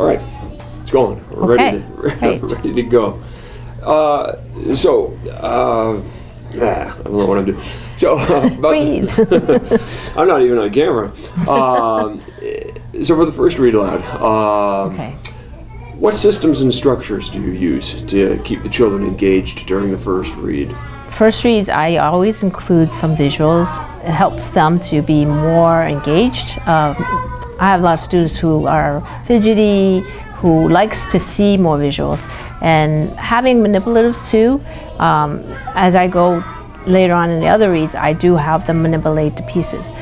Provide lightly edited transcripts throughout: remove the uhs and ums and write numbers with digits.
All right, it's going. We're ready to go. I don't know what I'm doing. So, breathe. I'm not even on camera. So for the first read aloud, what systems and structures do you use to keep the children engaged during the first read? First reads, I always include some visuals. It helps them to be more engaged. I have a lot of students who are fidgety, who likes to see more visuals. And having manipulatives too, as I go later on in the other reads, I do have them manipulate the pieces.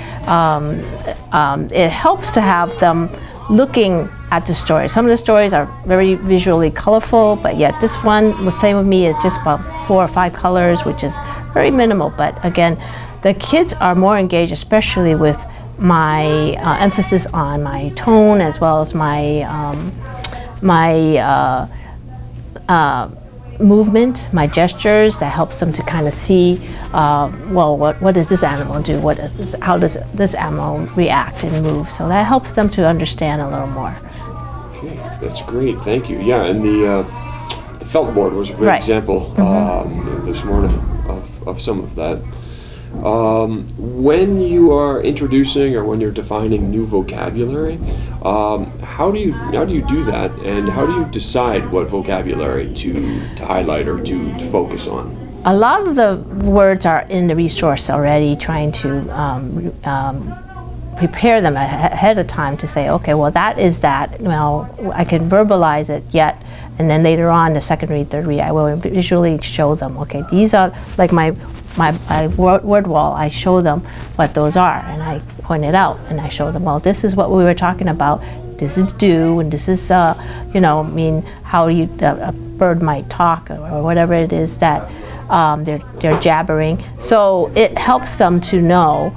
It helps to have them looking at the story. Some of the stories are very visually colorful, but yet this one with Play With Me is just about 4 or 5 colors, which is very minimal. But again, the kids are more engaged, especially with my emphasis on my tone as well as my movement, my gestures, that helps them to kind of see, well, what does this animal do? How does this animal react and move? So that helps them to understand a little more. Okay, that's great. Thank you. Yeah, and the felt board was a great example this morning of some of that. When you are introducing or when you're defining new vocabulary, how do you do that, and how do you decide what vocabulary to highlight or to focus on? A lot of the words are in the resource already, trying to prepare them ahead of time to say, okay, well, that is that. Well, I can verbalize it yet, and then later on, the second read, third read, I will visually show them, okay, these are like my word wall. I show them what those are, and I point it out, and I show them, well, this is what we were talking about. This is do, and this is, how a bird might talk, or whatever it is that they're jabbering. So it helps them to know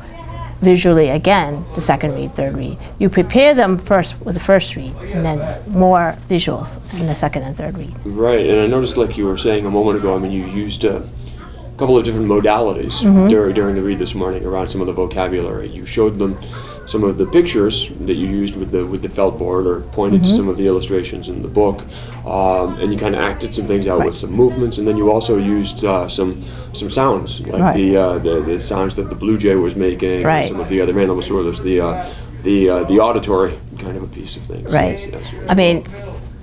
visually, again, the second read, third read. You prepare them first with the first read, and then more visuals in the second and third read. Right, and I noticed, like you were saying a moment ago, I mean, you used a couple of different modalities during the read this morning around some of the vocabulary. You showed them some of the pictures that you used with the felt board, or pointed to some of the illustrations in the book, and you kind of acted some things out with some movements, and then you also used some sounds, like the sounds that the blue jay was making, and some of the other animals, or there's the auditory kind of a piece of things. Right. I mean,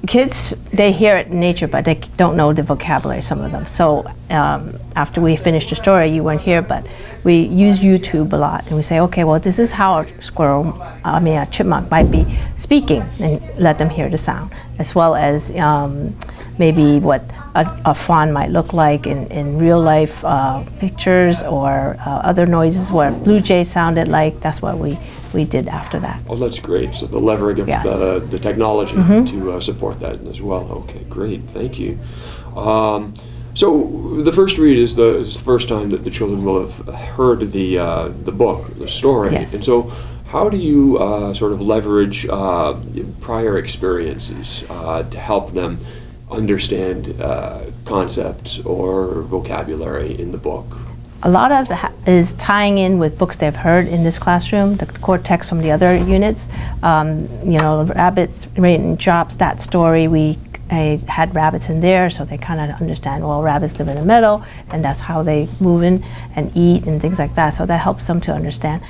kids, they hear it in nature, but they don't know the vocabulary, some of them. So after we finished the story, you weren't here, but we use YouTube a lot, and we say, okay, well, this is how a chipmunk might be speaking, and let them hear the sound, as well as maybe what a fawn might look like in real life pictures, or other noises, what a blue jay sounded like. That's what we did after that. Oh, that's great. So the leverage of the technology to support that as well. Okay, great. Thank you. So the first read is the first time that the children will have heard the book, the story. Yes. And so how do you sort of leverage prior experiences to help them understand concepts or vocabulary in the book? A lot of it is tying in with books they've heard in this classroom, the core text from the other units. Rabbits, Rain Drops, that story, I had rabbits in there, so they kind of understand, well, rabbits live in the meadow, and that's how they move in and eat and things like that, so that helps them to understand.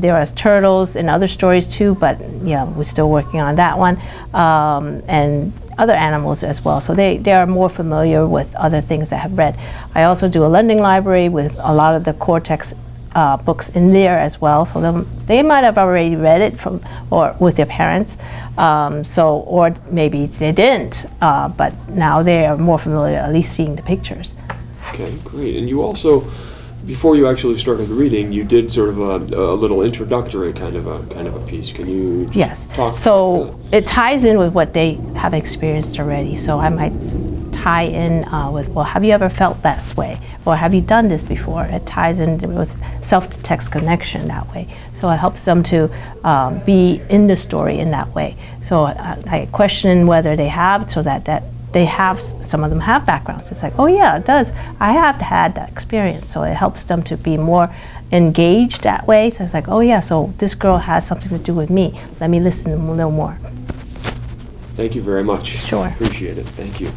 There are turtles in other stories too, but we're still working on that one, and other animals as well, so they are more familiar with other things that have read. I also do a lending library with a lot of the core text books in there as well, so they might have already read it or with their parents, or maybe they didn't, but now they are more familiar, at least seeing the pictures. Okay, great. And you also, before you actually started reading, you did sort of a little introductory kind of a piece. Can you talk? So it ties in with what they have experienced already. So I might tie in with, well, have you ever felt this way? Or have you done this before? It ties in with self-to-text connection that way. So it helps them to be in the story in that way. So I question whether they have, so that they have, some of them have backgrounds. It's like, oh yeah, it does. I have had that experience. So it helps them to be more engaged that way. So it's like, oh yeah, so this girl has something to do with me. Let me listen a little more. Thank you very much. Sure. Appreciate it. Thank you.